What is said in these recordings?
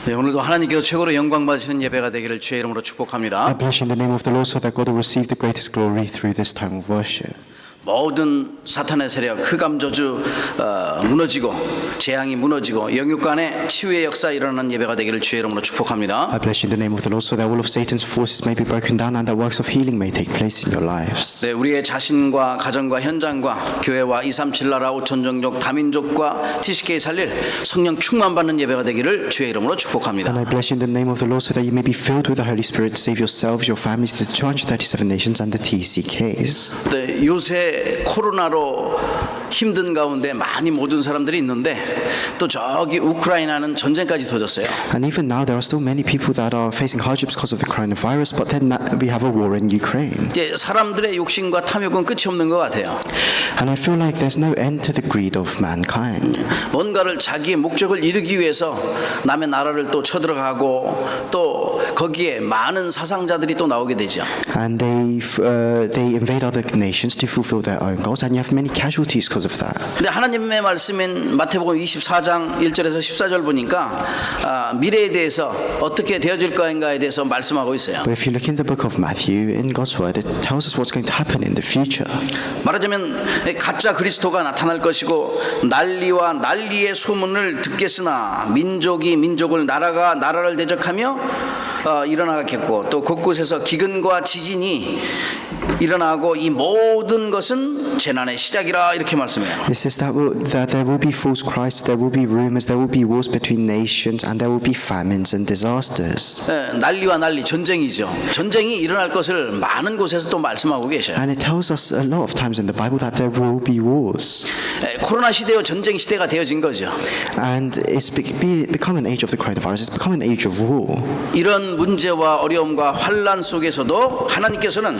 네, 오늘도 하나님께서 최고로 영광 받으시는 예배가 되기를 주의 이름으로 축복합니다. I bless you in the name of the Lord so that God will receive the greatest glory through this time of worship. 모든 사탄의 세력, 흑암 저주 무너지고 재앙이 무너지고 영육 간의 치유의 역사 일어나는 예배가 되기를 주의 이름으로 축복합니다. I bless you in the name of the Lord so that all of Satan's forces may be broken down and that works of healing may take place in your lives. 네, 우리의 자신과 가정과 현장과 교회와 237 나라 5천 종족 다민족과 TCK 살릴 성령 충만 받는 예배가 되기를 주의 이름으로 축복합니다. And I bless you in the name of the Lord so that you may be filled with the Holy Spirit to save yourselves, your families, the 237 nations and the TCKs. 네, 요새 코로나로 힘든 가운데 많이 모든 사람들이 있는데 또 저기 우크라이나는 전쟁까지 터졌어요. And even now there are still many people that are facing hardships because of the coronavirus, but then we have a war in Ukraine. 이제 사람들의 욕심과 탐욕은 끝이 없는 것 같아요. And I feel like there's no end to the greed of mankind. 뭔가를 자기의 목적을 이루기 위해서 남의 나라를 또 쳐들어가고 또 거기에 많은 사상자들이 또 나오게 되죠. And they invade other nations to fulfill their own goals, and you have many casualties because of that. 근데 하나님의 말씀인 마태복음 24장 1절에서 14절 보니까 미래에 대해서 어떻게 되어질 거인가에 대해서 말씀하고 있어요. But if you look in the book of Matthew, in God's word, it tells us what's going to happen in the future. 말하자면 가짜 그리스도가 나타날 것이고 난리와 난리의 소문을 듣겠으나 민족이 민족을 나라가 나라를 대적하며 일어나겠고 또 곳곳에서 기근과 지진이 일어나고 이 모든 것은 재난의 시작이라 이렇게 말씀해요. It says that there will be false Christs, there will be rumors, there will be wars between nations, and there will be famines and disasters. 난리와 난리 전쟁이죠. 전쟁이 일어날 것을 많은 곳에서 또 말씀하고 계셔요. And it tells us a lot of times in the Bible that there will be wars. 코로나 시대와 전쟁 시대가 되어진 거죠. And it's become an age of the coronavirus. It's become an age of war. 이런 문제와 어려움과 환난 속에서도 하나님께서는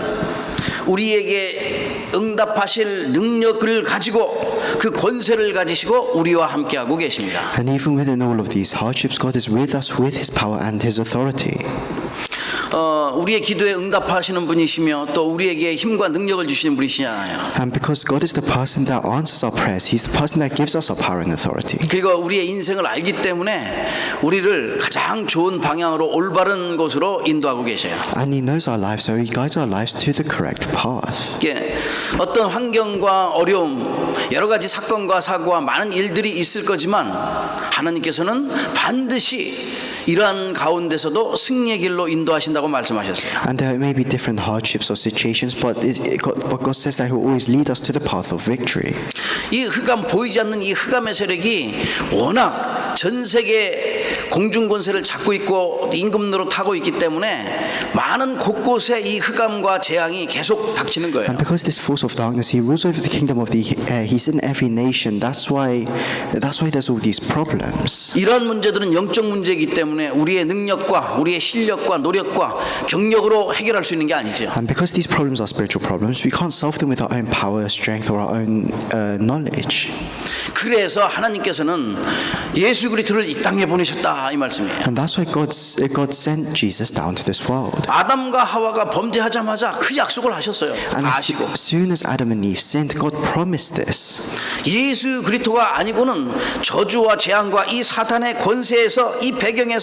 우리에게 응답하실 능력을 가지고 그 권세를 가지시고 우리와 함께하고 계십니다. And even within all of these hardships, God is with us with His power and His authority. 우리의 기도에 응답하시는 분이시며 또 우리에게 힘과 능력을 주시는 분이시잖아요. And because God is the person that answers our prayers, He's the person that gives us our power and authority. 그리고 우리의 인생을 알기 때문에 우리를 가장 좋은 방향으로 올바른 곳으로 인도하고 계셔요. And He knows our lives, so He guides our lives to the correct path. 예, 어떤 환경과 어려움, 여러 가지 사건과 사고와 많은 일들이 있을 거지만 하나님께서는 반드시 이러한 가운데서도 승리의 길로 인도하신다고 말씀하셨어요. And there may be different hardships or situations, but God says that He will always lead us to the path of victory. 이 흑암 보이지 않는 이 흑암의 세력이 워낙 전 세계 공중 권세를 잡고 있고 임금노로 타고 있기 때문에 많은 곳곳에 이 흑암과 재앙이 계속 닥치는 거예요. And because this force of darkness, He rules over the kingdom of the air. He's in every nation. That's why there's all these problems. 이런 문제들은 영적 문제이기 때문에 우리의 능력과 우리의 실력과 노력과 경력으로 해결할 수 있는 게 아니죠. And because these problems are spiritual problems, we can't solve them with our own power, strength, or our own knowledge. 그래서 하나님께서는 예수 그리스도를 이 땅에 보내셨다 이 말씀이에요. And that's why God sent Jesus down to this world. 아담과 하와가 범죄하자마자 그 약속을 하셨어요. And 아시고 as soon as Adam and Eve sinned, God promised this. 예수 그리스도가 아니고는 저주와 재앙과 이 사탄의 권세에서 이 배경에서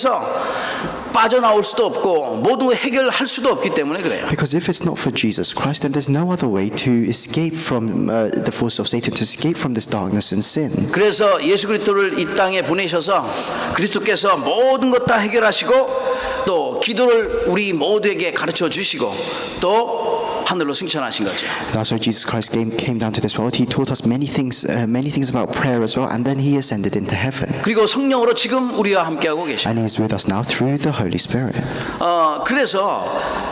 빠져나올 수도 없고 모두 해결할 수도 없기 때문에 그래요. Because if it's not for Jesus Christ, then there's no other way to escape from the force of Satan, to escape from this darkness and sin. 그래서 예수 그리스도를 이 땅에 보내셔서 그리스도께서 모든 것 다 해결하시고 또 기도를 우리 모두에게 가르쳐 주시고 또 하늘로 승천하신 거죠. That's why Jesus Christ came down to this world. He taught us many things about prayer as well, and then He ascended into heaven. 그리고 성령으로 지금 우리와 함께하고 계십니다. And He is with us now through the Holy Spirit. 그래서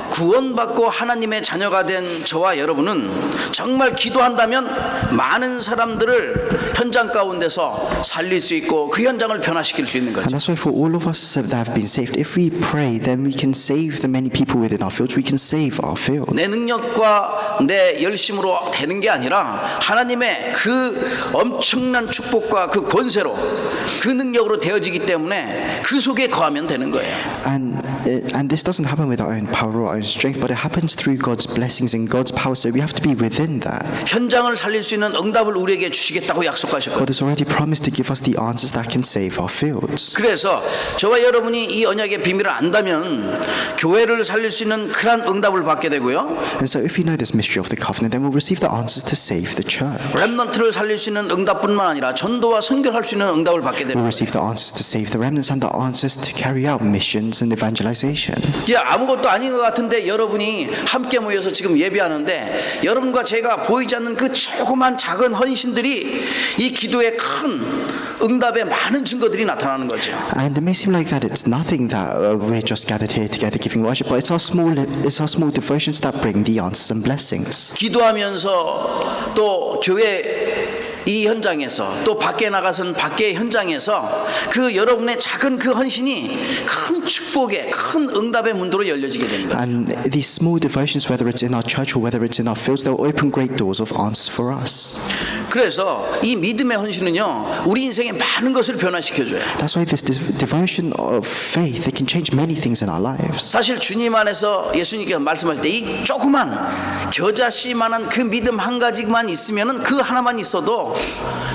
구원받고 하나님의 자녀가 된 저와 여러분은 정말 기도한다면 많은 사람들을 현장 가운데서 살릴 수 있고 그 현장을 변화시킬 수 있는 And 거죠. that's why for all of us that have been saved, if we pray, then we can save the many people within our fields. We can save our field. 내 능력 노력과 내 열심으로 되는 게 아니라 하나님의 그 엄청난 축복과 그 권세로 그 능력으로 되어지기 때문에 그 속에 거하면 되는 거예요. And this doesn't happen with our own power or our own strength, but it happens through God's blessings and God's power. So we have to be within that. 현장을 살릴 수 있는 응답을 우리에게 주시겠다고 약속하셨거든요. God has already promised to give us the answers that can save our fields. 그래서 저와 여러분이 이 언약의 비밀을 안다면 교회를 살릴 수 있는 그러한 응답을 받게 되고요. And so if we know this mystery of the covenant, then we'll receive the answers to save the church. 렘넌트를 살릴 수 있는 응답뿐만 아니라 전도와 선교를 할 수 있는 응답을 받게 We'll 됩니다. receive the answers to save the remnants and the answers to carry out missions and evangelization. 이제 아무것도 아닌 것 같은데 여러분이 함께 모여서 지금 예배하는데 여러분과 제가 보이지 않는 그 조그만 작은 헌신들이 이 기도의 큰 응답의 많은 증거들이 나타나는 거죠. And it may seem like that it's nothing that we're just gathered here together giving worship, but it's our small devotions that bring the answers and blessings. 기도하면서 또 교회 이 현장에서 또 밖에 나가선 밖의 현장에서 그 여러분의 작은 그 헌신이 큰 축복의 큰 응답의 문도로 열려지게 되는 거예요. And these small devotions, whether it's in our church or whether it's in our fields, they'll open great doors of answers for us. 그래서 이 믿음의 헌신은요 우리 인생의 많은 것을 변화시켜줘요. That's why this devotion of faith, it can change many things in our lives. 사실 주님 안에서 예수님께서 말씀하실 때 이 조그만 겨자씨만한 그 믿음 한 가지만 있으면은 그 하나만 있어도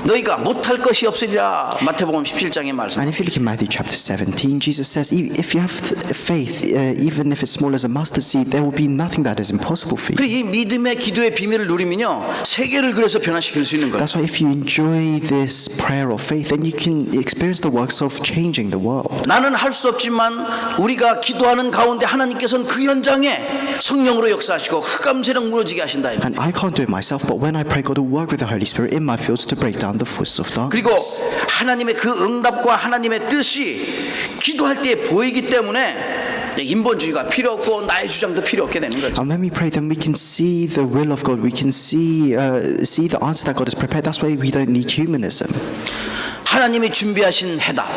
너희가 못할 것이 없으리라. 마태복음 17장의 말씀. And if you look in Matthew chapter 17, Jesus says, if you have faith, even if it's small as a mustard seed, there will be nothing that is impossible for you. 그리고 이 믿음의 기도의 비밀을 누리면요 세계를 그래서 변화시킬 수 있는 거예요. That's why if you enjoy this prayer of faith, then you can experience the works of changing the world. 나는 할 수 없지만 우리가 기도하는 가운데 하나님께서는 그 현장에 성령으로 역사하시고 흑암세력 무너지게 하신다. And I can't do it myself, but when I pray, God will work with the Holy Spirit in my fields to break down the forces of 그리고 darkness. 하나님의 그 응답과 하나님의 뜻이 기도할 때 보이기 때문에 인본주의가 필요 없고 나의 주장도 필요 없게 되는 거죠. And when we pray, then we can see the will of God. We can see the answer that God has prepared. That's why we don't need humanism. 하나님이 준비하신 해답,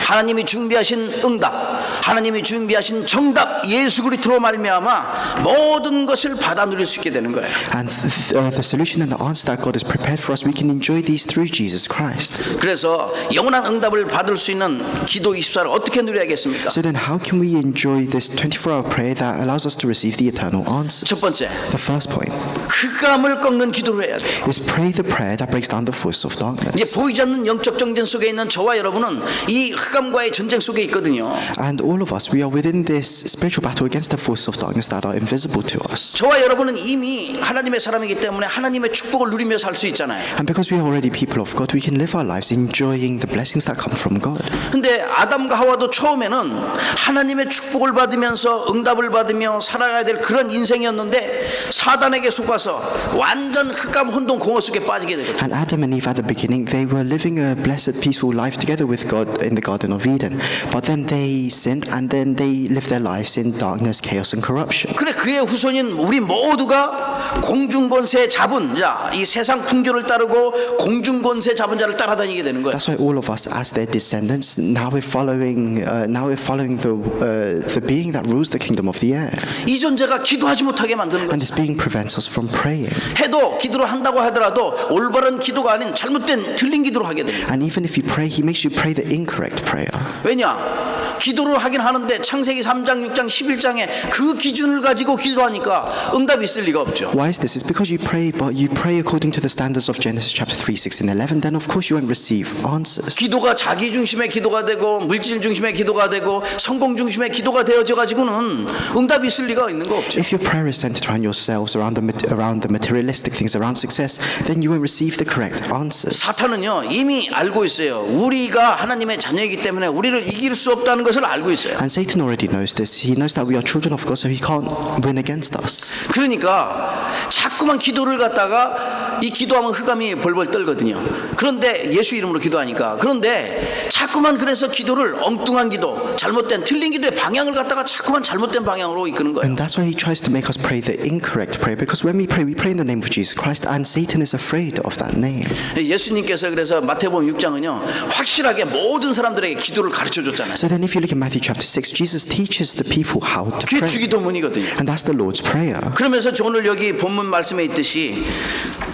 하나님이 준비하신 응답, 하나님이 준비하신 정답 예수 그리스도로 말미암아 모든 것을 받아 누릴 수 있게 되는 거예요. And the solution and the answer that God has prepared for us, we can enjoy these through Jesus Christ. 그래서 영원한 응답을 받을 수 있는 기도 24를 어떻게 누려야겠습니까? So then how can we enjoy this 24-hour prayer that allows us to receive the eternal answers? 첫 번째, The first point 흑암을 꺾는 기도를 해야 돼요. is pray the prayer that breaks down the forces of 이제 darkness. 보이지 않는 영적 정전 속에 있는 저와 여러분은 이 흑암과의 전쟁 속에 있거든요. And all of us, we are within this spiritual battle against the forces of darkness that are invisible to us. 저와 여러분은 이미 하나님의 사람이기 때문에 하나님의 축복을 누리며 살 수 있잖아요. And because we are already people of God, we can live our lives enjoying the blessings that come from God. 근데 아담과 하와도 처음에는 하나님의 축복을 받으면서 응답을 받으며 살아가야 될 그런 인생이었는데 사단에게 속아서 완전 흑암 혼돈 공허 속에 빠지게 되거든요. And Adam and Eve at the beginning, they were living a blessed, peaceful life together with God in the Garden of Eden. But then they sinned and then they lived their lives in darkness, chaos and corruption. 그래 그의 후손인 우리 모두가 공중권세 잡은 자, 이 세상 풍조를 따르고 공중권세 잡은 자를 따라다니게 되는 거예요. That's why all of us, as their descendants, now we're following the being that rules the kingdom of the air. 이 존재가 기도하지 못하게 만드는 거예요. And this being prevents us from praying. 해도 기도를 한다고 하더라도 올바른 기도가 아닌 잘못된 틀린 기도를 하게 됩니다. And even if you pray, he makes you pray the incorrect prayer. 왜냐? 기도를 하긴 하는데 창세기 3장, 6장, 11장에 그 기준을 가지고 기도하니까 응답이 있을 리가 없죠. Why is this? It's because you pray, but you pray according to the standards of Genesis chapter 3, 6, and 11. Then of course you won't receive answers. 기도가 자기 중심의 기도가 되고 물질 중심의 기도가 되고 성공 중심의 기도가 되어져 가지고는 응답이 있을 리가 있는 거 없죠. If your prayer is centered around yourselves, around the materialistic things, around success, then you won't receive the correct answers. 사탄은요 이미 알고 있어요. 우리가 하나님의 자녀이기 때문에 우리를 이길 수 없다는 것을 알고 있어요. And Satan already knows this. He knows that we are children of God, so he can't win against us. 그러니까 자꾸만 기도를 갖다가 이 기도하면 흑암이 벌벌 떨거든요. 그런데 예수 이름으로 기도하니까 그런데 자꾸만 그래서 기도를 엉뚱한 기도, 잘못된 틀린 기도의 방향을 갖다가 자꾸만 잘못된 방향으로 이끄는 거예요. And that's why he tries to make us pray the incorrect prayer. Because when we pray in the name of Jesus Christ, and Satan is afraid of that name. 예수님께서 그래서 마태복음 6장은요 확실하게 모든 사람들에게 기도를 가르쳐 줬잖아요. So then if you look at Matthew chapter 6, Jesus teaches the people how to 그게 pray. 주기도문이거든요. And that's the Lord's Prayer. 그러면서 오늘 여기 본문 말씀에 있듯이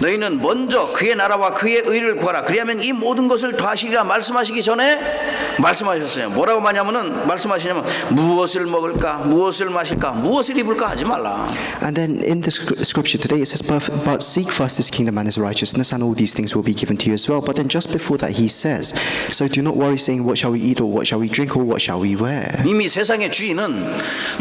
너희는 먼저 그의 나라와 그의 의를 구하라. 그리하면 이 모든 것을 더하시리라 말씀하시기 전에 말씀하셨어요. 뭐라고 말씀하시냐면 무엇을 먹을까, 무엇을 마실까, 무엇을 입을까 하지 말라. And then in the scripture today it says, but seek first his kingdom and his righteousness, and all these things will be given to you as well. But then just before that he says, so do not worry saying, what shall we eat, or what shall we drink, or what shall we wear? 이미 세상의 주인은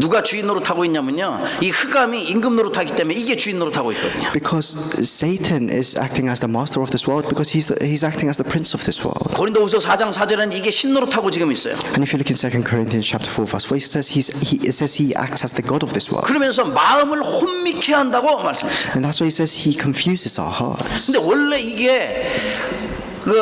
누가 주인 노릇하고 있냐면요 이 흑암이 임금 노릇하기 때문에 이게 주인 노릇하고 있거든요. Because Satan is acting as the master of this world, because he's acting as the prince of this world. 고린도후서 4장 4절에는 이게 신 노릇하고 지금 있어요. And if you look in 2 Corinthians chapter 4 verse 4, it says he acts as the God of this world. 그러면서 마음을 혼미케 한다고 말씀했어요. And that's why he says he confuses our hearts. 근데 원래 이게 그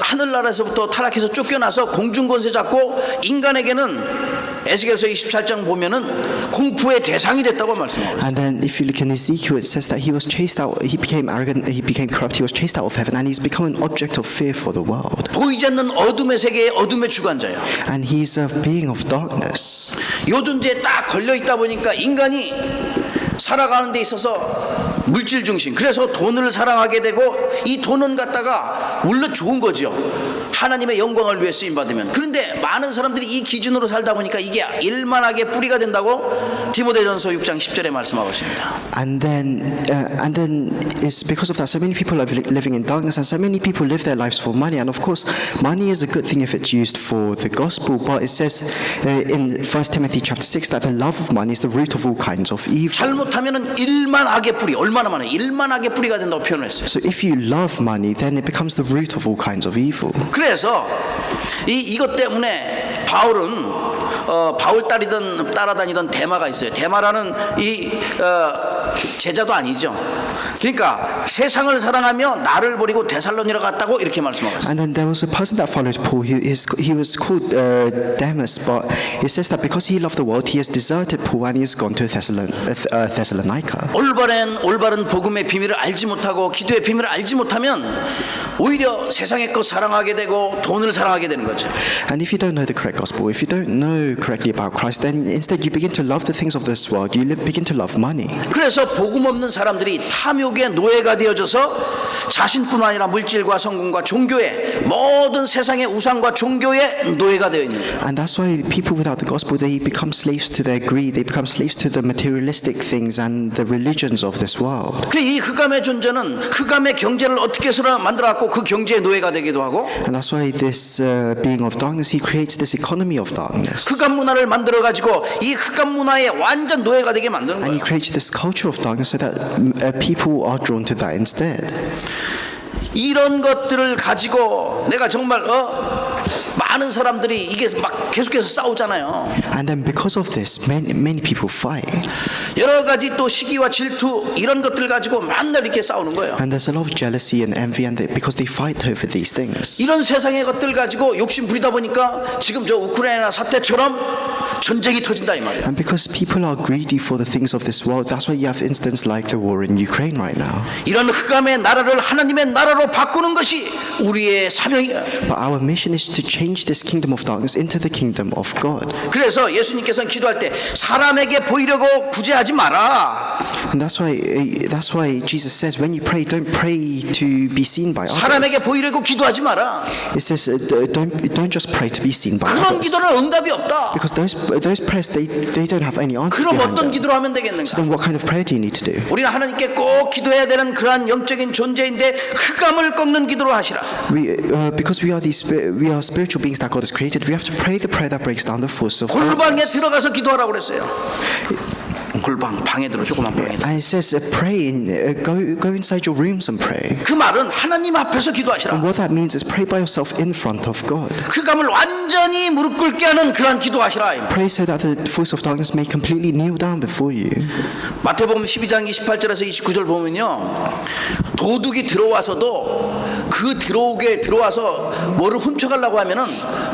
하늘나라에서부터 타락해서 쫓겨나서 공중권세 잡고 인간에게는 에스겔서 24장 보면은 공포의 대상이 됐다고 말씀하고 있어요. And then if you look in Ezekiel, it says that he was chased out, he became arrogant, he became corrupt, he was chased out of heaven, and he's become an object of fear for the world. 보이지 않는 어둠의 세계의 어둠의 주관자예요. And he's a being of darkness. 요 존재에 딱 걸려 있다 보니까 인간이 살아가는 데 있어서 물질 중심, 그래서 돈을 사랑하게 되고 이 돈은 갖다가 물론 좋은 거죠. 하나님의 영광을 위해 쓰임 받으면. 그런데 많은 사람들이 이 기준으로 살다 보니까 이게 일만하게 뿌리가 된다고 디모데전서 6장 10절에 말씀하고 있습니다. And then it's because of that so many people are living in darkness, and so many people live their lives for money. And of course, money is a good thing if it's used for the gospel. But it says in 1 Timothy chapter 6 that the love of money is the root of all kinds of evil. 잘못하면은 일만하게 뿌리, 얼마나 많아요? 일만하게 뿌리가 된다고 표현했어요. So if you love money, then it becomes the root of all kinds of evil. 그래서 이것 때문에 바울은 바울 따라다니던 데마가 있어요. 데마라는 이 제자도 아니죠. 그러니까 세상을 사랑하며 나를 버리고 데살로니가 갔다고 이렇게 말씀하고 있어요. And then there was a person that followed Paul. He was called Demas, but it says that because he loved the world, he has deserted Paul and he has gone to Thessalonica. 올바른 복음의 비밀을 알지 못하고 기도의 비밀을 알지 못하면 오히려 세상의 것 사랑하게 되고 돈을 사랑하게 되는 거죠. And if you don't know the correct gospel, if you don't know correctly about Christ, then instead you begin to love the things of this world. You begin to love money. 그래서 복음 없는 사람들이 탐욕의 노예가 되어져서 자신뿐 아니라 물질과 성공과 종교의 모든 세상의 우상과 종교의 노예가 되어 있는 거예요. And that's why people without the gospel, they become slaves to their greed. They become slaves to the materialistic things and the religions of this world. 그래 이 흑암의 존재는 흑암의 경제를 어떻게 해서 만들어갖고 그 경제의 노예가 되기도 하고 And that's why this being of darkness, he creates this economy of darkness. 흑암 문화를 만들어가지고 이 흑암 문화의 완전 노예가 되게 만드는 And he 거예요. creates this culture of darkness so that people are drawn to that instead. 이런 것들을 가지고 내가 정말 많은 사람들이 이게 막 계속해서 싸우잖아요. And then because of this, many people fight. 여러 가지 또 시기와 질투 이런 것들 가지고 맨날 이렇게 싸우는 거예요. And there's a lot of jealousy and envy, and because they fight over these things. 이런 세상의 것들 가지고 욕심 부리다 보니까 지금 저 우크라이나 사태처럼 전쟁이 터진다 이 말이에요. And because people are greedy for the things of this world, that's why you have instances like the war in Ukraine right now. 이런 흑암의 나라를 하나님의 나라로 바꾸는 것이 우리의 사명이에요. But our mission is to change this kingdom of darkness into the kingdom of God. 그래서 예수님께서는 기도할 때 사람에게 보이려고 구제하지 마라. And that's why Jesus says when you pray, don't pray to be seen by 사람에게 others. 보이려고 기도하지 마라. It says don't just pray to be seen by 그런 others. 기도는 응답이 없다. Because those prayers they don't have any answer 그럼 behind 어떤 them. 기도를 하면 So 되겠는가? then what kind of prayer do you need to do? 우리는 하나님께 꼭 기도해야 되는 그러한 영적인 존재인데 흑암을 꺾는 기도로 하시라. Because we are spiritual beings that God has created, we have to pray the prayer that breaks down the force of 골방에 darkness. 들어가서 기도하라고 그랬어요. 골방 방에 들어 조그만 방에 들어. And it says pray go inside your rooms and pray. 그 말은 하나님 앞에서 And 기도하시라. what that means is pray by yourself in front of God. 흑암을 완전히 무릎 꿇게 하는 그러한 기도하시라. Pray so that the force of darkness may completely kneel down before you. 마태복음 12장 28절에서 29절 보면요, 도둑이 들어와서도 그 들어와서 뭐를 훔쳐가려고 하면은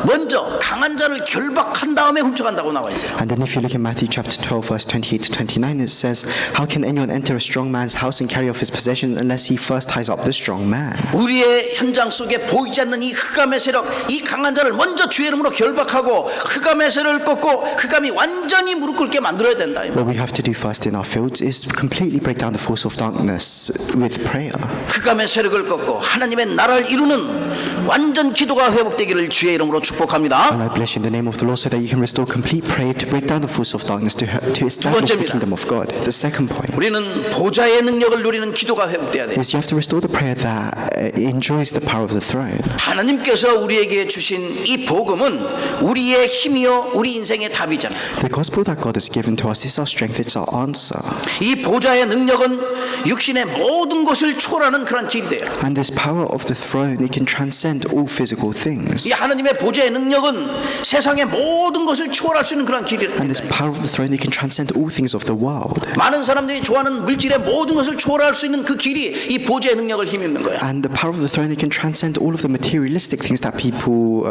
먼저 강한 자를 결박한 다음에 훔쳐간다고 나와 있어요. And then if you look at Matthew chapter 12, verse 28 to 29, it says, how can anyone enter a strong man's house and carry off his possession unless he first ties up the strong man? 우리의 현장 속에 보이지 않는 이 흑암의 세력, 이 강한 자를 먼저 주의 이름으로 결박하고 흑암의 세력을 꺾고 흑암이 완전히 무릎 꿇게 만들어야 된다. What we have to do first in our fields is completely break down the force of darkness with prayer. 흑암의 세력을 꺾고 하나님의 나라를 이루는 완전 기도가 회복되기를 주의 이름으로 축복합니다. And I bless you in the name of the Lord so that you can restore complete prayer to break down the force of darkness to establish the kingdom of God. The second point 우리는 보좌의 능력을 누리는 기도가 회복돼야 돼요. is you have to restore the prayer that enjoys the power of the throne. 하나님께서 우리에게 주신 이 복음은 우리의 힘이요 우리 인생의 답이잖아요. The gospel that God has given to us is our strength, it's our answer. 이 보좌의 능력은 육신의 모든 것을 초월하는 그런 길이 돼요. And this power of the throne, it can transcend all physical things. 이 하나님의 보좌의 능력은 세상의 모든 것을 초월할 수 있는 그런 길이에요. And this power of the throne, it can transcend all things of the world. 많은 사람들이 좋아하는 물질의 모든 것을 초월할 수 있는 그 길이 이 보좌의 능력을 힘입는 거야. And the power of the throne, it can transcend all of the materialistic things that people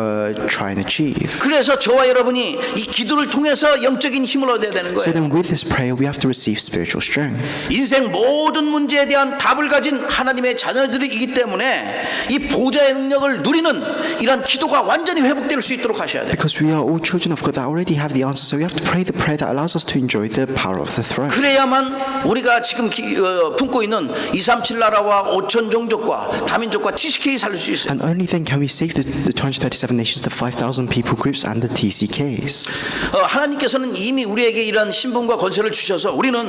try and achieve. 그래서 저와 여러분이 이 기도를 통해서 영적인 힘을 얻어야 되는 So 거예요. then with this prayer, we have to receive spiritual strength. 인생 모든 문제에 대한 답을 가진 하나님의 자녀들이기 때문에 이 보좌의 능력을 누리는 이런 기도가 완전히 회복될 수 있도록 하셔야 돼요. Because we are all children of God that already have the answer. So we have to pray the prayer that allows us to enjoy the power of the throne. 그래야만 우리가 지금 품고 있는 237 나라와 5천 종족과 다민족과 TCK 살릴 수 있어요. And only then can we save the 237 nations, the 5,000 people groups, and the TCKs. 하나님께서는 이미 우리에게 이런 신분과 권세를 주셔서 우리는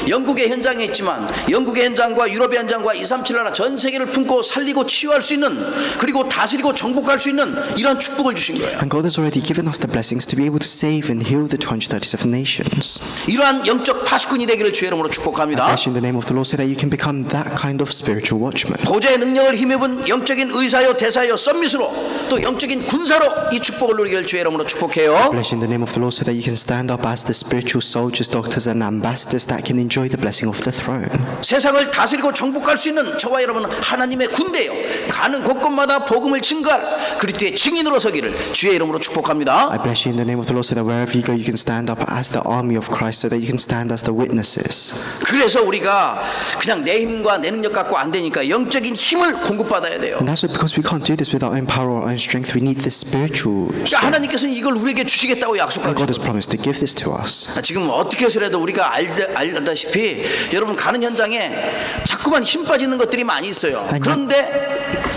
영국의 현장에 있지만 영국의 현장과 유럽의 현장과 237 나라 전 세계를 품고 살리고 치유할 수 있는 그리고 다스리고 정복할 수 있는 이런 축복을 주신 거예요. And God has already given us the blessings to be able to save and heal the 237 nations. 이러한 영적 파수꾼이 되기를 주의 이름으로 축복합니다. I bless you in the name of the Lord so that you can become that kind of spiritual watchman. 보좌의 능력을 힘입은 영적인 의사요 대사요 썸밋으로 또 영적인 군사로 이 축복을 누리기를 주의 이름으로 축복해요. Bless you in the name of the Lord so that you can stand up as the spiritual soldiers, doctors, and ambassadors that can enjoy the blessing of the throne. 세상을 다스리고 정복할 수 있는 저와 여러분은 하나님의 군대요. 가는 곳곳마다 복음을 증거할 그리스도의 증인으로 서기를 주의 이름으로 축복합니다. I bless you in the name of the Lord so that wherever you go, you can stand up as the army of Christ, so that you can stand as the witnesses. 그래서 우리가 그냥 내 힘과 내 능력 갖고 안 되니까 영적인 힘을 공급받아야 돼요. And that's why, because we can't do this with our own power or our own strength, we need this spiritual 그러니까 strength. 하나님께서는 이걸 우리에게 주시겠다고 And 약속하셨어요. God has promised to give this to us. 지금 어떻게 해서라도 우리가 알다시피 여러분 가는 현장에 자꾸만 힘 빠지는 것들이 많이 있어요. 그런데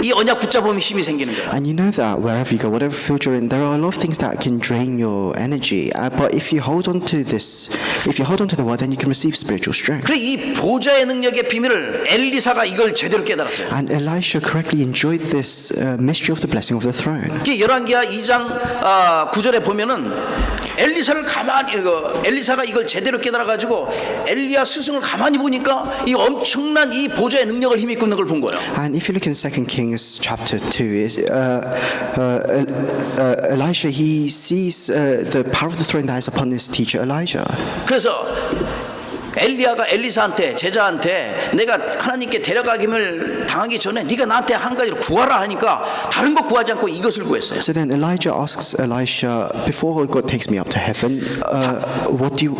이 언약 붙잡으면 힘이 생기는 거예요. And you know that wherever you go, whatever field you're in, there are a lot of things that can drain your energy. But if you hold on to this, if you hold on to the word, then you can receive spiritual strength. 그래 이 보좌의 능력의 비밀을 엘리사가 이걸 제대로 깨달았어요. And Elisha correctly enjoyed this mystery of the blessing of the throne. 열왕기하 2장 9절에 보면은 엘리사가 이걸 제대로 깨달아 가지고 엘리야 스승을 가만히 보니까 이 엄청난 이 보좌의 능력을 힘입고 있는 걸 본 거예요. And if you look in 2 Kings chapter 2, Elisha, he sees the power of the throne that is upon his teacher Elijah. 그래서 엘리야가 엘리사한테 제자한테 내가 하나님께 데려가김을 당하기 전에 네가 나한테 한 가지를 구하라 하니까 다른 거 구하지 않고 이것을 구했어요. So then Elijah asks Elisha, before God takes me up to heaven, what do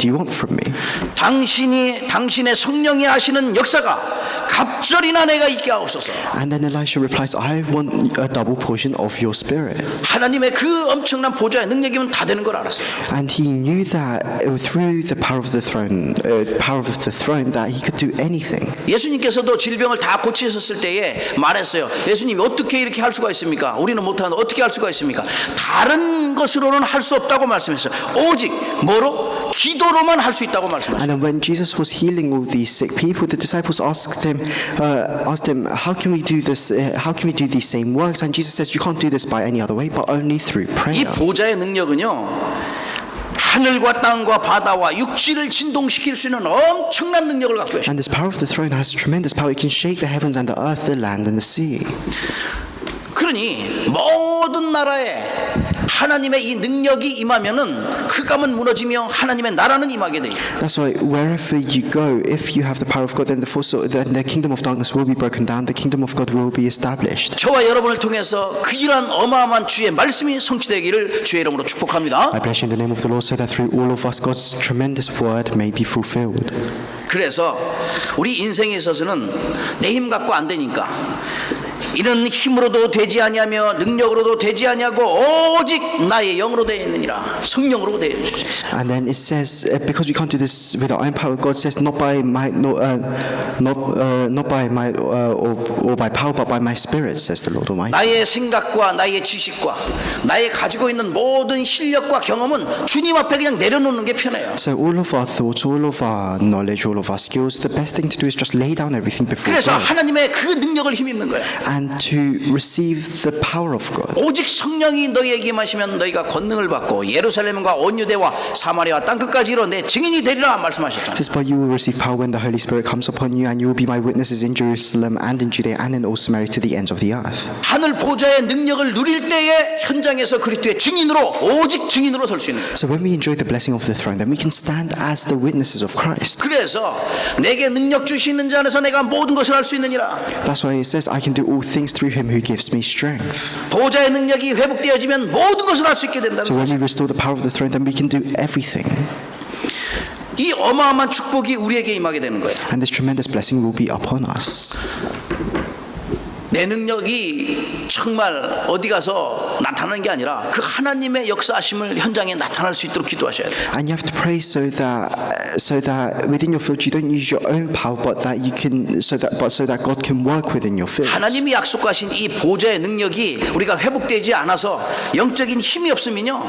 you want from me? 당신의 성령이 하시는 역사가 갑절이나 내가 있게 하옵소서. And then Elisha replies, I want a double portion of your spirit. 하나님의 그 엄청난 보좌의 능력이면 다 되는 걸 알았어요. And he knew that through the power of the throne, that he could do anything. 예수님께서도 질병을 다 고치셨을 때에 말했어요. 예수님이 어떻게 이렇게 할 수가 있습니까? 우리는 못하는데 어떻게 할 수가 있습니까? 다른 것으로는 할 수 없다고 말씀했어요. 오직 뭐로? 기도로만 할 수 있다고 말씀하셨어요. And then when Jesus was healing all these sick people, the disciples asked him, how can we do this? How can we do these same works? And Jesus says, you can't do this by any other way, but only through 이 prayer. 보좌의 능력은요. 하늘과 땅과 바다와 육지를 진동시킬 수 있는 엄청난 능력을 갖고 계십니다. And this power of the throne has tremendous power. It can shake the heavens and the earth, the land and the sea. 그러니 모든 나라에 하나님의 이 능력이 임하면은 그 감은 무너지며 하나님의 나라는 임하게 돼요. That's why wherever you go, if you have the power of God, then then the kingdom of darkness will be broken down. The kingdom of God will be established. 저와 여러분을 통해서 그 이러한 어마어마한 주의 말씀이 성취되기를 주의 이름으로 축복합니다. I bless you in the name of the Lord, so that through all of us, God's tremendous word may be fulfilled. 그래서 우리 인생에 있어서는 내 힘 갖고 안 되니까 이는 힘으로도 되지 아니하며 능력으로도 되지 아니하고 오직 나의 영으로 되어 있느니라. 성령으로 되어 주시옵소서. And then it says, because we can't do this with our own power, God says, not by might, not by might or by power, but by my Spirit, says the Lord Almighty. 나의 생각과 나의 지식과 나의 가지고 있는 모든 실력과 경험은 주님 앞에 그냥 내려놓는 게 편해요. So all of our thoughts, all of our knowledge, all of our skills, the best thing to do is just lay down everything before 그래서 God 하나님의 그 능력을 힘입는 거예요. and to receive the power of God. 오직 성령이 너희에게 임하시면 너희가 권능을 받고 예루살렘과 온 유대와 사마리아와 땅끝까지 이르러 내 증인이 되리라 말씀하셨잖아요. It says, but you will receive power when the Holy Spirit comes upon you, and you will be my witnesses in Jerusalem and in Judea and in all Samaria to the ends of the earth. 하늘 보좌의 능력을 누릴 때에 현장에서 그리스도의 증인으로 오직 증인으로 설 수 있는 거예요. So when we enjoy the blessing of the throne, then we can stand as the witnesses of Christ. 그래서 내게 능력 주시는 자 안에서 내가 모든 것을 할 수 있느니라. That's why it says, I can do all things through him who gives me strength. 보좌의 능력이 회복되어지면 모든 것을 할 수 있게 된다는 So when 거죠. we restore the power of the throne, then we can do everything. 이 어마어마한 축복이 우리에게 임하게 되는 거예요. And this tremendous blessing will be upon us. 내 능력이 정말 어디 가서 나타나는 게 아니라 그 하나님의 역사하심을 현장에 나타날 수 있도록 기도하셔야 돼요. And you have to pray so that within your field you don't use your own power, but that you can so that God can work within your field. 하나님이 약속하신 이 보좌의 능력이 우리가 회복되지 않아서 영적인 힘이 없으면요,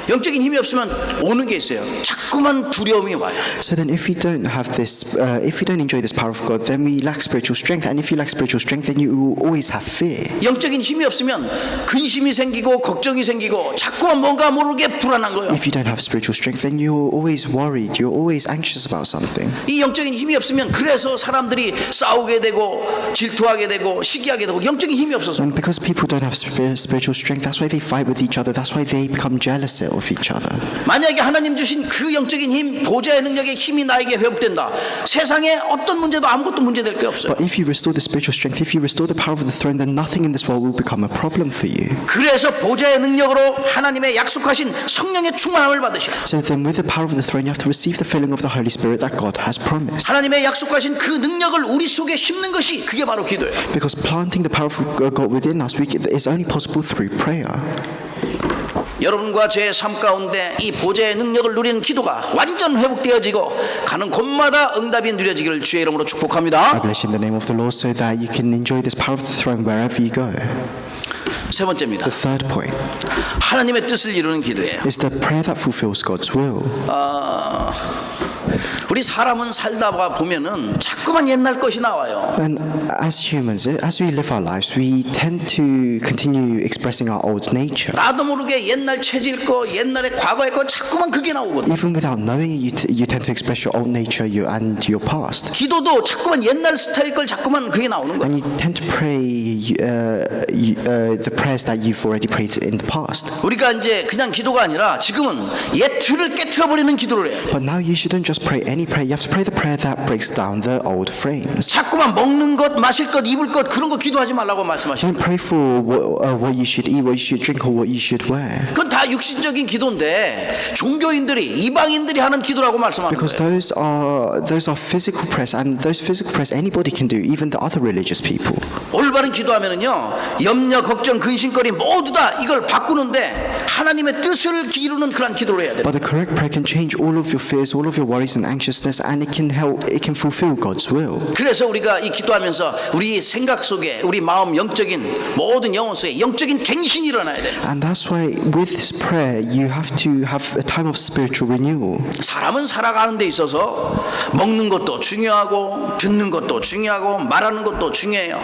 영적인 힘이 없으면 오는 게 있어요. 자꾸만 두려움이 와요. So then, if we don't have this, if we don't enjoy this power of God, then we lack spiritual strength. And if you lack spiritual strength, then you will always have fear. 영적인 힘이 없으면 근심이 생기고 걱정이 생기고 자꾸만 뭔가 모르게 불안한 거예요. If you don't have spiritual strength, then you're always worried. You're always anxious about something. 이 영적인 힘이 없으면 그래서 사람들이 싸우게 되고 질투하게 되고 시기하게 되고 영적인 힘이 없어서. And because people don't have spiritual strength, that's why they fight with each other. That's why they become jealous of each other. 만약에 하나님 주신 그 영적인 힘, 보좌의 능력의 힘이 나에게 회복된다. 세상에 어떤 문제도 아무것도 문제될 게 없어요. But if you restore the spiritual strength, if you restore the power of the throne, then nothing in this world will become a problem for you. 그래서 보좌의 능력으로 하나님의 약속하신 성령의 충만함을 받으셔. So then, with the power of the throne, you have to receive the filling of the Holy Spirit that God has promised. 하나님의 약속하신 그 능력을 우리 속에 심는 것이 그게 바로 기도예요. Because planting the power of God within us is only possible through prayer. 여러분과 제 삶 가운데 이 보좌의 능력을 누리는 기도가 완전 회복되어지고 가는 곳마다 응답이 누려지기를 주의 이름으로 I 축복합니다. bless you in the name of the Lord so that you can enjoy this power of the throne wherever you go. 세 번째입니다. The third point 하나님의 뜻을 이루는 기도예요. is the prayer that fulfills God's will. 우리 사람은 살다 보면은 자꾸만 옛날 것이 나와요. And as humans, as we live our lives, we tend to continue expressing our old nature. 나도 모르게 옛날 체질 거, 옛날에 과거의 거 자꾸만 그게 나오거든. Even without knowing it, you tend to express your old nature and your past. 기도도 자꾸만 옛날 스타일 걸 자꾸만 그게 나오는 거야. And you tend to pray the prayers that you've already prayed in the past. 우리가 이제 그냥 기도가 아니라 지금은 옛 틀을 깨트려 버리는 기도를 해야 돼. But now you shouldn't just pray any prayer. You have to pray the prayer that breaks down the old frames. 자꾸만 먹는 것, 마실 것, 입을 것 그런 거 기도하지 말라고 말씀하시는 Don't pray for what you should eat, what you should drink, or what you should wear. 그건 다 육신적인 기도인데 종교인들이 이방인들이 하는 기도라고 말씀하는 Because 거예요. those are physical prayers, and those physical prayers anybody can do, even the other religious people. 올바른 기도하면은요 염려, 걱정, 근심거리 모두 다 이걸 바꾸는데 하나님의 뜻을 이루는 그런 기도를 해야 돼. But the correct prayer can change all of your fears, all of your worries and anxiousness, and it can fulfill God's will. 그래서 우리가 이 기도하면서 우리 생각 속에 우리 마음 영적인 모든 영혼 속에 영적인 갱신이 일어나야 돼. And that's why with this prayer you have to have a time of spiritual renewal. 사람은 살아가는 데 있어서 먹는 것도 중요하고 듣는 것도 중요하고 말하는 것도 중요해요.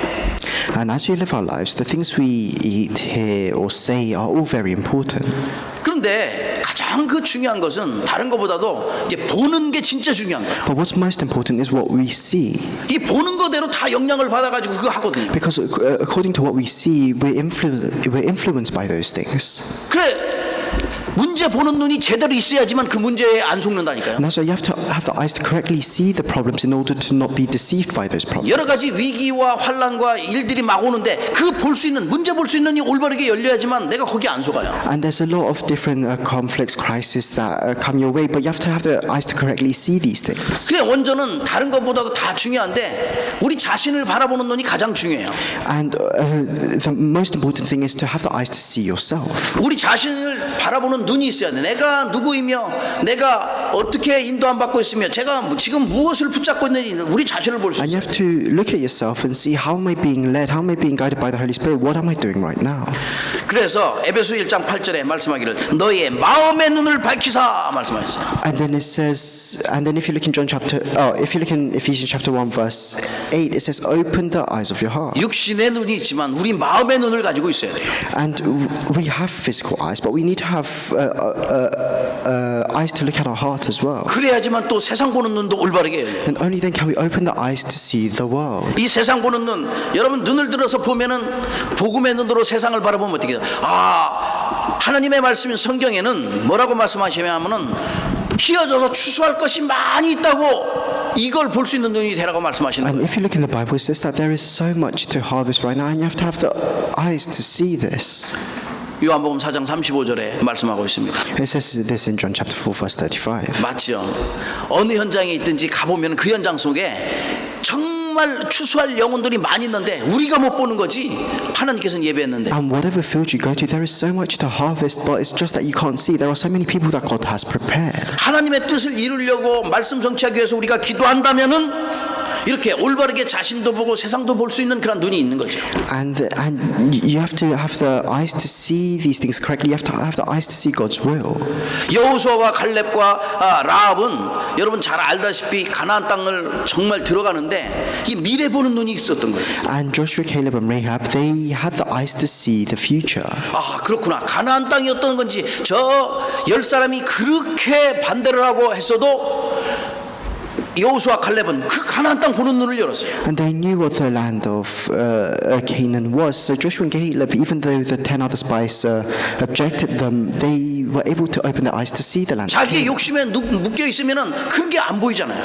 And as we live our lives, the things we eat, hear, or say are all very important. 그런데 가장 그 중요한 것은 다른 것보다도 이제 보는 게 진짜 중요한 거예요. But what's most important is what we see. 이 보는 거대로 다 영향을 받아가지고 그거 하거든요. Because according to what we see, we're influenced by those things. 그래 문제 보는 눈이 제대로 있어야지만 그 문제에 안 속는다니까요. And that's why you have to have the eyes to correctly see the problems in order to not be deceived by those problems. 여러 가지 위기와 환란과 일들이 막 오는데 그 볼 수 있는 문제 볼 수 있는 눈이 올바르게 열려야지만 내가 거기 안 속아요. And there's a lot of different conflicts, crises that come your way, but you have to have the eyes to correctly see these things. 그래 원전은 다른 것보다 다 중요한데 우리 자신을 바라보는 눈이 가장 중요해요. And the most important thing is to have the eyes to see yourself. 우리 자신을 바라보는 눈이 있어야 돼. 내가 누구이며 내가 어떻게 인도함 받고 있으며 제가 지금 무엇을 붙잡고 있는지 우리 자신을 볼 수 And you 있어요. have to look at yourself and see, how am I being led? How am I being guided by the Holy Spirit? What am I doing right now? 그래서 에베소 1장 8절에 말씀하기를 너의 마음의 눈을 밝히사 말씀하셨어요. And then it says, and then if you look in if you look in Ephesians chapter 1 verse 8, it says, open the eyes of your heart. 육신의 눈이 있지만 우리 마음의 눈을 가지고 있어야 돼요. And we have physical eyes, but we need to have eyes to look at our heart as well. 그래야지만 또 세상 보는 눈도 올바르게 열려요. And only then can we open the eyes to see the world. 이 세상 보는 눈, 여러분 눈을 들어서 보면은 복음의 눈으로 세상을 바라보면 어떻게 돼요? 아, 하나님의 말씀 성경에는 뭐라고 말씀하시냐면은 휘어져서 추수할 것이 많이 있다고 이걸 볼 수 있는 눈이 되라고 말씀하시는 And 거예요. if you look in the Bible, it says that there is so much to harvest right now, and you have to have the eyes to see this. 요한복음 4장 35절에 말씀하고 있습니다. It says this in John chapter 4 verse 35. 맞죠? 어느 현장에 있든지 가보면 그 현장 속에 정말 추수할 영혼들이 많이 있는데 우리가 못 보는 거지 하나님께서는 예배했는데 And whatever field you go to, there is so much to harvest, but it's just that you can't see. There are so many people that God has prepared. 하나님의 뜻을 이루려고 말씀 성취하기 위해서 우리가 기도한다면은 이렇게 올바르게 자신도 보고 세상도 볼 수 있는 그런 눈이 있는 거죠. And you have to have the eyes to see these things correctly. You have to have the eyes to see God's will. 여호수아와 갈렙과 라합은 여러분 잘 알다시피 가나안 땅을 정말 들어가는데 이 미래 보는 눈이 있었던 거예요. And Joshua, Caleb, and Rahab, they had the eyes to see the future. 아 그렇구나. 가나안 땅이 어떤 건지 저 10사람이 그렇게 반대를 하고 했어도 여호수아 칼렙은 그 가나안 땅 보는 눈을 열었어요. And they knew what the land of Canaan was. So Joshua and Caleb, even though the 10 other spies objected them, they were able to open their eyes to see the land. 자기의 욕심에 묶여 있으면은 그런 게 안 보이잖아요.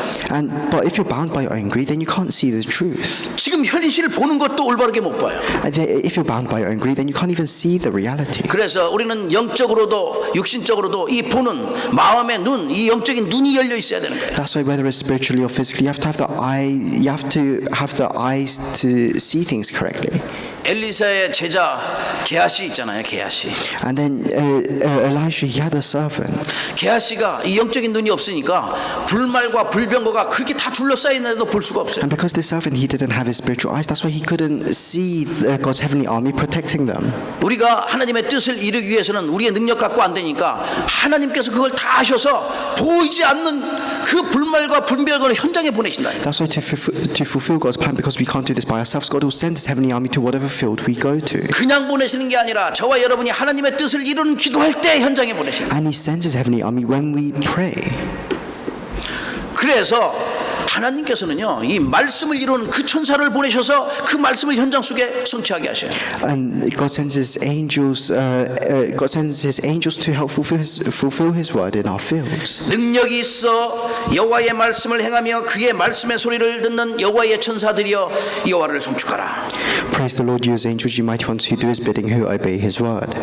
But if you're bound by your own greed, then you can't see the truth. 지금 현실을 보는 것도 올바르게 못 봐요. If you're bound by your own greed, then you can't even see the reality. 그래서 우리는 영적으로도 육신적으로도 이 보는 마음의 눈, 이 영적인 눈이 열려 있어야 되는 거예요. That's why whether it's spiritually or physically, you have to have the eyes to see things correctly. 엘리사의 제자 게하시 있잖아요. 게하시. And then Elisha, he had a servant. 게하시가 이 영적인 눈이 없으니까 불말과 불병거가 그렇게 다 둘러싸여 있는데도 볼 수가 없어요. And because this servant, he didn't have his spiritual eyes, that's why he couldn't see God's heavenly army protecting them. 우리가 하나님의 뜻을 이루기 위해서는 우리의 능력 갖고 안 되니까 하나님께서 그걸 다 하셔서 보이지 않는 그 불말과 불병거를 현장에 보내신다. That's why to fulfill God's plan, because we can't do this by ourselves, God will send his heavenly army to whatever field we go to. 그냥 보내시는 게 아니라 저와 여러분이 하나님의 뜻을 이루는 기도할 때 현장에 보내시는. And he sends his heavenly army when we pray. 그래서 하나님께서는요 이 말씀을 이루는 그 천사를 보내셔서 그 말씀을 현장 속에 성취하게 하셔요. And God sends his angels. God sends his angels to help fulfill his word in our fields. 능력이 있어 여호와의 말씀을 행하며 그의 말씀의 소리를 듣는 여호와의 천사들이여 여호와를 송축하라. Praise the Lord, you his angels, you mighty ones who do his bidding, who obey his word.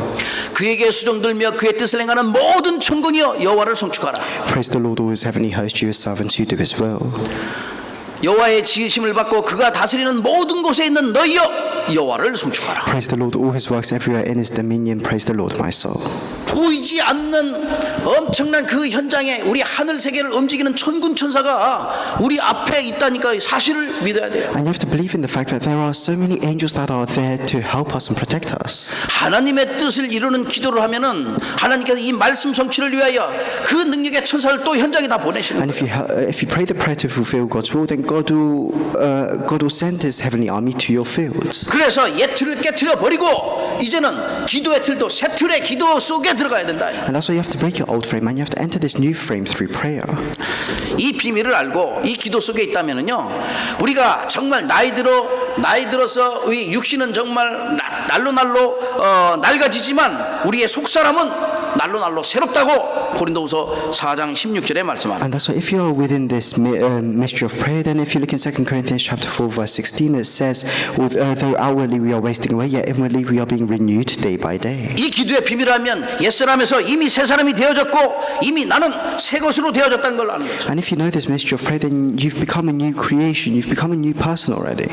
그에게 수종들며 그의 뜻을 행하는 모든 천군이여 여호와를 송축하라. Praise the Lord, all his heavenly host, you his servants who do his will. 여호와의 지으심을 받고 그가 다스리는 모든 곳에 있는 너희여 여호와를 송축하라. Praise the Lord, all his works everywhere in his dominion. Praise the Lord, my soul. 보이지 않는 엄청난 그 현장에 우리 하늘 세계를 움직이는 천군 천사가 우리 앞에 있다니까 사실을 믿어야 돼요. And you have to believe in the fact that there are so many angels that are there to help us and protect us. 하나님의 뜻을 이루는 기도를 하면은 하나님께서 이 말씀 성취를 위하여 그 능력의 천사를 또 현장에 다 보내시는 And 거예요. if you pray the prayer to fulfill God's will, then God will send his heavenly army to your fields. 그래서 옛 틀을 깨트려 버리고 이제는 기도의 틀도 새 틀의 기도 속에 들어가야 된다. And that's why you have to break your old frame and you have to enter this new frame through prayer. 이 비밀을 알고 이 기도 속에 있다면은요 우리가 정말 나이 들어서 이 육신은 정말 날로 낡아지지만 우리의 속사람은 날로 새롭다고 고린도후서 4장 16절에 말씀합니다. And that's why if you are within this mystery of prayer, then if you look in 2 Corinthians chapter 4 verse 16, it says, though outwardly we are wasting away, yet inwardly we are being renewed day by day. 이 기도의 비밀하면 옛사람에서 이미 새 사람이 되어졌고 이미 나는 새 것으로 되어졌다는 걸 아는 거죠. And if you know this mystery of prayer, then you've become a new creation, you've become a new person already.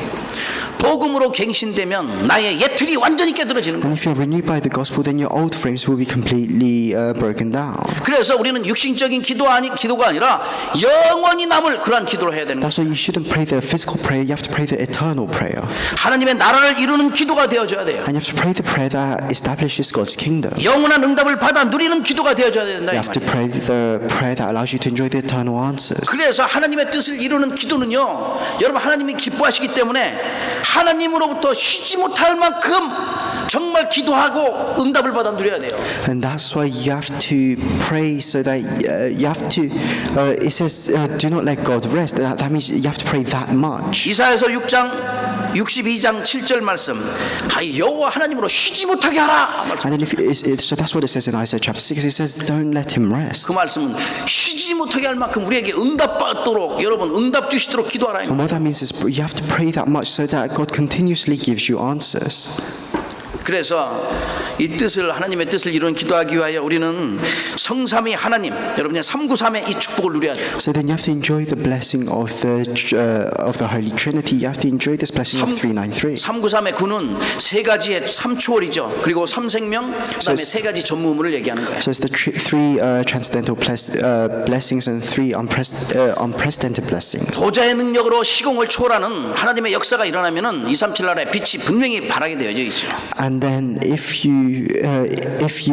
복음으로 갱신되면 나의 옛 틀이 완전히 깨들어지는 거예요. And if you're renewed by the gospel, then your old frames will be completely broken down. 그래서 우리는 육신적인 기도가 아니라 영원히 남을 그러한 기도를 해야 되는 거예요. That's why you shouldn't pray the physical prayer, you have to pray the eternal prayer. 하나님의 나라를 이루는 기도가 되어줘야 돼요. And you have to pray the prayer that establishes God's kingdom. 영원한 응답을 받아 누리는 기도가 되어줘야 된다. You have to pray the prayer that allows you to enjoy the eternal answers. 그래서 하나님의 뜻을 이루는 기도는요, 여러분 하나님이 기뻐하시기 때문에 하나님으로부터 쉬지 못할 만큼 정말 기도하고 응답을 받아 누려야 돼요. And that's why you have to pray so that you have to, it says, do not let God rest. That means you have to pray that much. 이사야서 6장 62장 7절 말씀, 여호와 하나님으로 쉬지 못하게 하라. And then so that's what it says in Isaiah chapter 6. It says, don't let him rest. 그 말씀은 쉬지 못하게 할 만큼 우리에게 응답 받도록, 여러분 응답 주시도록 기도하라. And what that means is you have to pray that much so that God continuously gives you answers. 그래서 이 뜻을 하나님의 뜻을 이루는 기도하기 위하여 우리는 성삼위 하나님, 여러분의 393의 이 축복을 누려야 돼요. So then you have to enjoy the blessing of the Holy Trinity. You have to enjoy this blessing of 393. 393의 구는 세 가지의 삼초월이죠. 그리고 삼생명, 그다음에 세 가지 전무후무를 얘기하는 거예요. So it's the three transcendental blessings and three unprecedented blessings. 보좌의 능력으로 시공을 초월하는 하나님의 역사가 일어나면은 237 나라의 빛이 분명히 발하게 되어져 있죠. And then if you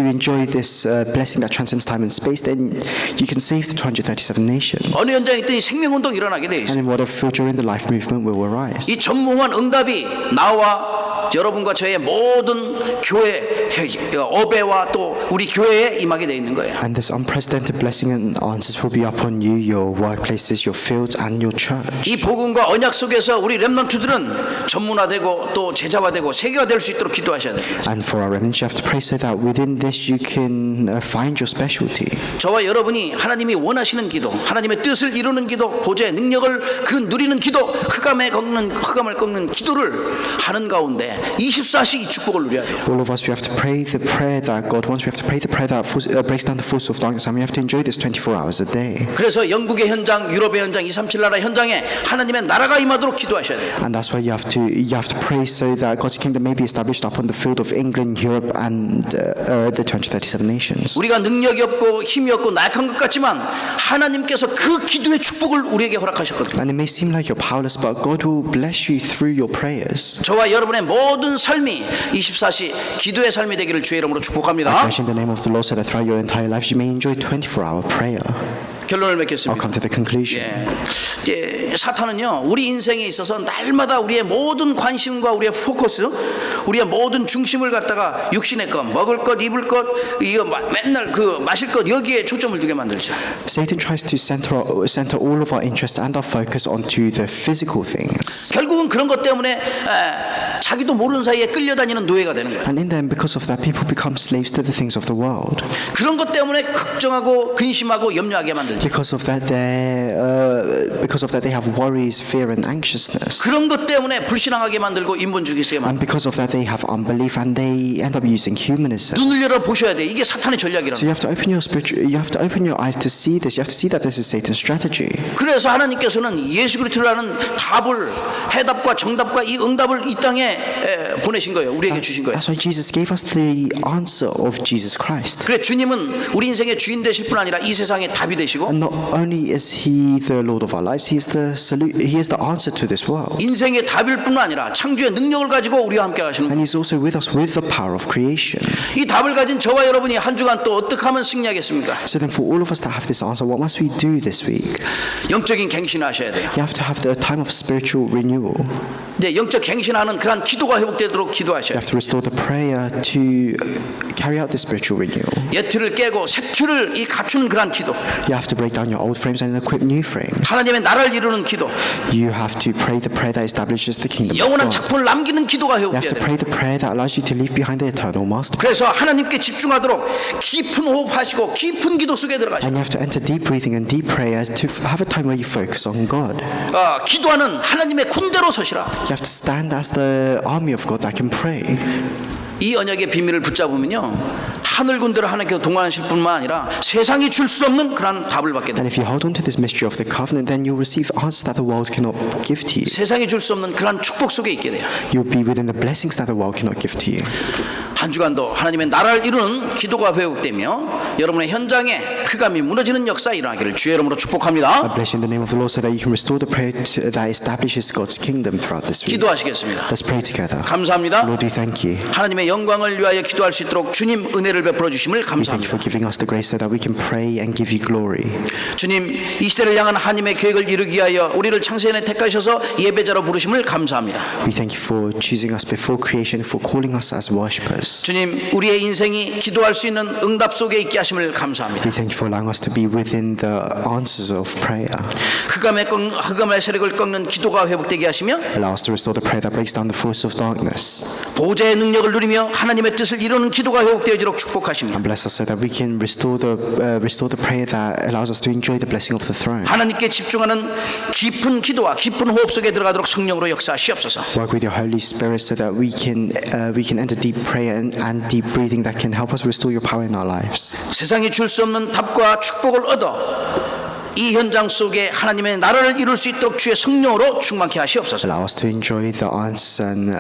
enjoy this blessing that transcends time and space, then you can save the 237 nations. 어느 현장에 있더니 생명운동 일어나게 돼 있어요. And then whatever field during the life movement will arise. 이 전무후무한 응답이 나와 여러분과 저의 모든 교회 어배와 또 우리 교회에 임하게 돼 있는 거예요. And this unprecedented blessing and answers will be upon you, your workplaces, your fields, and your church. 이 복음과 언약 속에서 우리 렘넌트들은 전문화되고 또 제자화되고 세계화될 수 있도록 기도하셔야 돼요. And for our remnants, you have to pray so that within this you can find your specialty. 저와 여러분이 하나님이 원하시는 기도, 하나님의 뜻을 이루는 기도, 보좌의 능력을 그 누리는 기도, 흑암을 꺾는 기도를 하는 가운데 24시 이 축복을 누려야 돼요. All of us, we have to pray the prayer that God wants. We have to pray the prayer that breaks down the force of darkness, and we have to enjoy this 24 hours a day. 그래서 영국의 현장, 유럽의 현장, 237 나라 현장에 하나님의 나라가 임하도록 기도하셔야 돼요. And that's why you have to pray so that God's kingdom may be established upon the field of England, Europe, and the 237 nations. 우리가 능력이 없고 힘이 없고 나약한 것 같지만 하나님께서 그 기도의 축복을 우리에게 허락하셨거든요. And it may seem like you're powerless, but God will bless you through your prayers. 저와 여러분의 모든 삶이 24시 기도의 삶이 되기를 주의 이름으로 축복합니다. I pray in the name of the Lord so that throughout your entire lives you may enjoy 24-hour prayer. 결론을 I'll 맺겠습니다. come to the conclusion. 이제 사탄은요 우리 인생에 있어서 날마다 우리의 모든 관심과 우리의 포커스, 우리의 모든 중심을 갖다가 육신의 것, 먹을 것, 입을 것, 이거 맨날 그 마실 것 여기에 초점을 두게 만들죠. Satan tries to center all of our interest and our focus onto the physical things. 결국은 그런 것 때문에 자기도 모르는 사이에 끌려다니는 노예가 되는 거예요. And in them, because of that, people become slaves to the things of the world. 그런 것 때문에 걱정하고 근심하고 염려하게 만들죠. Because of that, they have worries, fear, and anxiousness. 그런 것 때문에 불신앙하게 만들고 인본주의에 And because of that, they have unbelief, and they end up using humanism. 눈을 열어 보셔야 돼. 이게 사탄의 전략이라는 So you have to open your eyes to see this. You have to see that this is Satan's strategy. 그래서 하나님께서는 예수 그리스도라는 답을, 해답과 정답과 이 응답을 이 땅에 보내신 거예요. 우리에게 주신 거예요. That's why Jesus gave us the answer of Jesus Christ. 그래 주님은 우리 인생의 주인 되실 뿐 아니라 이 세상의 답이 되시고 And not only is He the Lord of our lives, He is the answer to this world. 인생의 답일 뿐 아니라 창조의 능력을 가지고 우리와 함께 하시는 And He's also with us with the power of creation. 이 답을 가진 저와 여러분이 한 주간 또 어떻게 하면 승리하겠습니까? So then for all of us that have this answer, what must we do this week? 영적인 갱신을 하셔야 돼요. You have to have the time of spiritual renewal. 이제 영적 갱신하는 그러한 기도가 회복되도록 You 기도하셔야 have 돼요. to restore the prayer to carry out the spiritual renewal. 옛 틀을 깨고 새 틀을 이 갖추는 그러한 기도. You have to break down your old frames and equip new frames. 하나님의 나라를 이루는 기도. You have to pray the prayer that establishes the kingdom of 영원한 God. 작품을 남기는 기도가 You have 회복돼야 to 돼요. pray the prayer that allows you to leave behind the eternal masterpiece. 그래서 하나님께 집중하도록 깊은 호흡하시고 깊은 기도 속에 들어가시고 And you have to enter deep breathing and deep prayer to have a time where you focus on God. 기도하는 하나님의 군대로 서시라. You have to stand as the army of God that can pray. 이 언약의 비밀을 붙잡으면요, 하늘 군대를 하나님께서 동원하실 뿐만 아니라 세상이 줄 수 없는 그런 답을 받게 And 됩니다. if you hold on to this mystery of the covenant, then you'll receive answers that the world cannot give to you. 세상이 줄 수 없는 그런 축복 속에 있게 돼요. You'll be within the blessings that the world cannot give to you. 한 주간도 하나님의 나라를 이루는 기도가 회복되며 여러분의 현장에 흑암이 무너지는 역사 일어나기를 주의 이름으로 I 축복합니다. bless you in the name of the Lord so that you can restore the prayer that establishes God's kingdom throughout this week. 기도하시겠습니다. Let's pray together. 감사합니다. Lord, we thank you. 하나님의 영광을 위하여 기도할 수 있도록 주님 은혜를 베풀어 주심을 We thank you for 감사합니다. giving us the grace so that we can pray and give you glory. 주님, 이 시대를 향한 하나님의 계획을 이루기 위하여 우리를 창세전에 택하셔서 예배자로 부르심을 감사합니다. We thank you for choosing us before creation, for calling us as worshippers. 주님, 우리의 인생이 기도할 수 있는 응답 속에 있게 하심을 감사합니다. We thank you for allowing us to be within the answers of prayer. 흑암의 세력을 꺾는 기도가 회복되게 하시며 Allow us to restore the prayer that breaks down the force of darkness. 보좌의 능력을 누리며 하나님의 뜻을 이루는 기도가 회복되어지도록 축복하시며 And bless us so that we can restore the prayer that allows us to enjoy the blessing of the throne. 하나님께 집중하는 깊은 기도와 깊은 호흡 속에 들어가도록 성령으로 역사하시옵소서. Work with your Holy Spirit so that we can enter deep prayer and deep breathing that can help us restore your power in our lives. 세상이 줄 수 없는 답과 축복을 얻어 이 현장 속에 하나님의 나라를 이룰 수 있도록 주의 성령으로 충만케 하시옵소서. Allow us to enjoy the answers and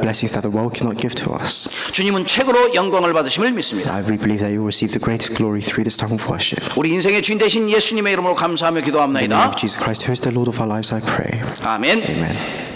blessings that the world cannot give to us. 주님은 최고로 영광을 받으심을 믿습니다. We believe that you will receive the greatest glory through this time of worship. 우리 인생의 주인 되신 예수님의 이름으로 감사하며 In the name 기도합나이다. of Jesus Christ, who is the Lord of our lives, I pray. 아멘. Amen.